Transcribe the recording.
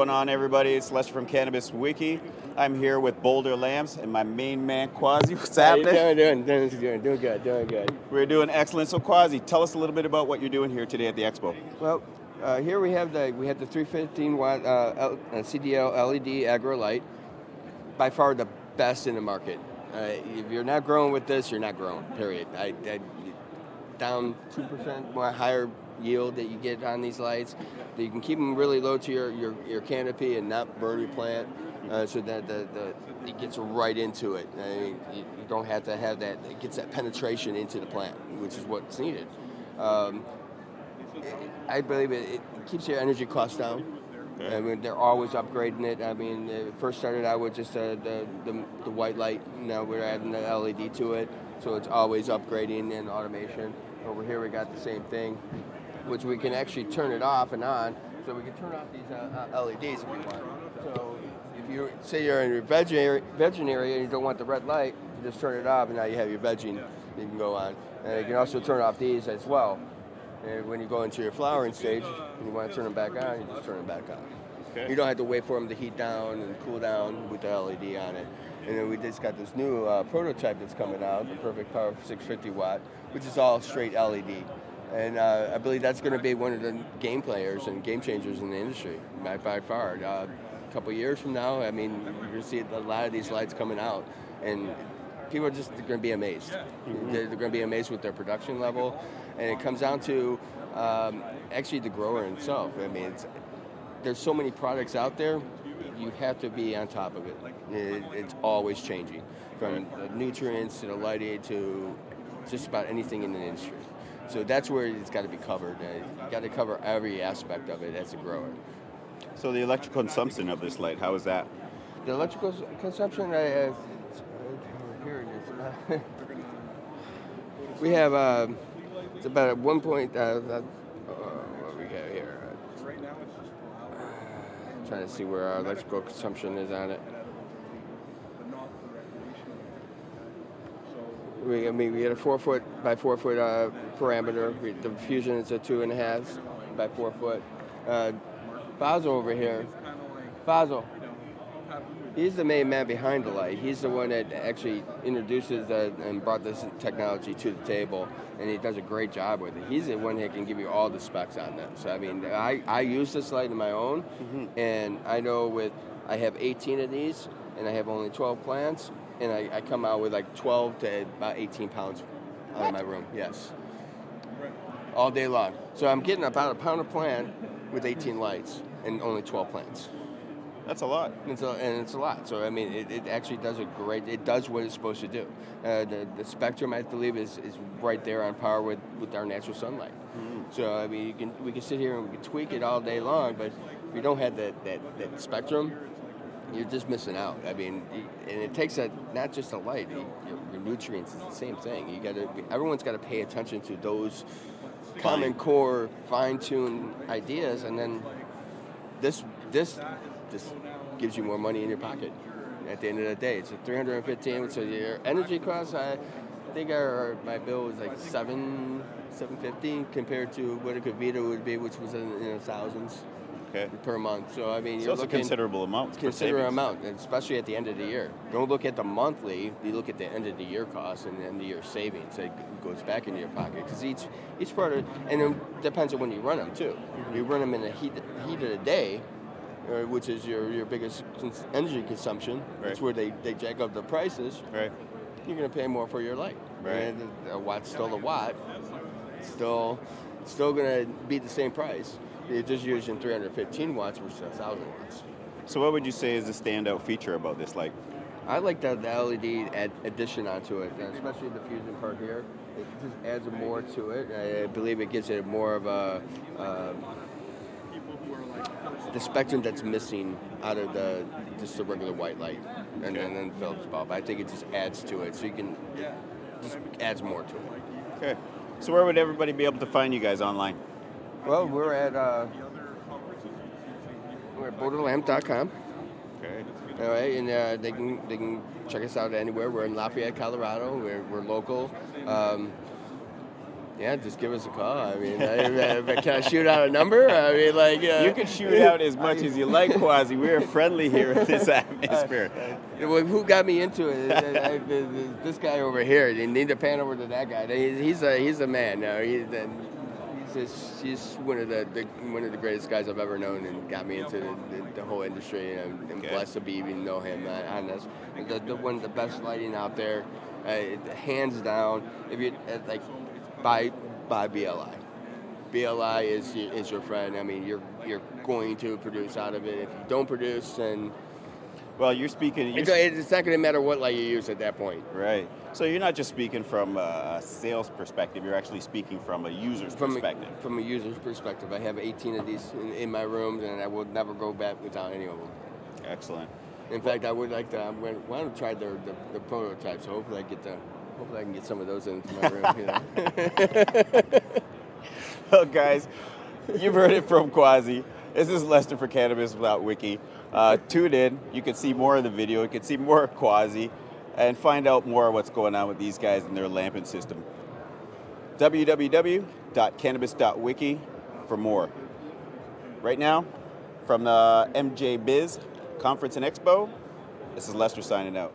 going on, everybody? It's Lester from Cannabis Wiki. I'm here with Boulderlamp and my main man, Quasi. What's happening? Doing good. We're doing excellent. So, Quasi, tell us a little bit about what you're doing here today at the expo. Well, here we have the 315 watt CDL LED agro light. By far the best in the market. If you're not growing with this, you're not growing. Period. Down 2% more higher yield that you get on these lights. You can keep them really low to your canopy and not burn your plant, so that it gets right into it. You don't have to have that. It gets that penetration into the plant, which is what's needed. I believe it keeps your energy costs down. Okay. I mean, they're always upgrading it. I mean, it first started out with just the white light. Now we're adding the LED to it, so it's always upgrading and automation. Over here we got the same thing, which we can actually turn it off and on. So we can turn off these LEDs if we want. So if you say you're in your vegging area and you don't want the red light, you just turn it off, and now you have your vegging. You can go on, and you can also turn off these as well. And when you go into your flowering stage and you want to turn them back on, you just turn them back on. Okay. You don't have to wait for them to heat down and cool down with the LED on it. And then we just got this new prototype that's coming out, the Perfect Power 650 watt, which is all straight LED. And I believe that's going to be one of the game players and game changers in the industry by far. A couple years from now, I mean, you're going to see a lot of these lights coming out, and people are just going to be amazed. Mm-hmm. They're going to be amazed with their production level, and it comes down to actually the grower himself. I mean, there's so many products out there. You have to be on top of it. It's always changing, from the nutrients to the lighting to just about anything in the industry. So that's where it's got to be covered. You got to cover every aspect of it as a grower. So the electrical consumption of this light, how is that? The electrical consumption, here it is. We have it's about 1 point. What we got here? Trying to see where our electrical consumption is on it. We had a 4 foot by 4 foot parameter. The fusion is a 2.5 by 4 foot. Faisal over here. Faisal. He's the main man behind the light. He's the one that actually introduces and brought this technology to the table, and he does a great job with it. He's the one that can give you all the specs on that. So I mean, I use this light in my own, and I know I have 18 of these, and I have only 12 plants, and I come out with like 12 to about 18 pounds out of my room. Yes, all day long. So I'm getting about a pound a plant with 18 lights and only 12 plants. That's a lot. It's a lot. So, I mean, it actually does it does what it's supposed to do. The spectrum, I believe, is right there on par with our natural sunlight. Mm-hmm. So, I mean, we can sit here and we can tweak it all day long, but if you don't have that spectrum, you're just missing out. I mean, and it takes not just a light, your nutrients is the same thing. Everyone's got to pay attention to those common core, fine-tuned ideas, and then this gives you more money in your pocket at the end of the day. It's a $315, so your energy costs, I think my bill was like $750 compared to what a Kavita would be, which was in the thousands per month. So I mean, so it's a considerable amount. Considerable amount, especially at the end of the year. Don't look at the monthly, you look at the end of the year cost and the end of the year savings. It goes back into your pocket, because each part of, and it depends on when you run them too. You run them in the heat of the day, which is your biggest energy consumption. Right. That's where they jack up the prices. Right. You're going to pay more for your light. Right. And a watt's still a watt. Still going to be the same price. You're just using 315 watts versus 1,000 watts. So what would you say is the standout feature about this light? I like the LED addition onto it, especially the fusion part here. It just adds more to it. I believe it gives it more of a the spectrum that's missing out of just the regular white light and then Philips bulb. I think it just adds to it, so you can just adds more to it. Okay. So where would everybody be able to find you guys online? Well, we're at Boulderlamp.com. Okay. All right, and they can check us out anywhere. We're in Lafayette, Colorado. We're local. Yeah, just give us a call. I mean, can I shoot out a number? I mean, like... you can shoot out as much as you like, Quasi. We're friendly here in this atmosphere. Well, who got me into it? This guy over here. You need to pan over to that guy. He's a man. No, he's one of the greatest guys I've ever known, and got me into the whole industry. And I'm blessed to be even know him. On this, one of the best lighting out there, hands down. If you like. By BLI. BLI is your friend. I mean, you're going to produce out of it. If you don't produce, then... Well, you're speaking... It's not going to matter what light you use at that point. Right. So you're not just speaking from a sales perspective. You're actually speaking from a user's perspective. From a user's perspective. I have 18 of these in my rooms, and I will never go back without any of them. Excellent. In fact, I would like to... I want to try the prototype, so hopefully I can get some of those into my room. You know? Well, guys, you've heard it from Quasi. This is Lester for Cannabis Without Wiki. Tune in. You can see more of the video. You can see more of Quasi and find out more of what's going on with these guys and their lamping system. www.cannabis.wiki for more. Right now, from the MJBIZ Conference and Expo, this is Lester signing out.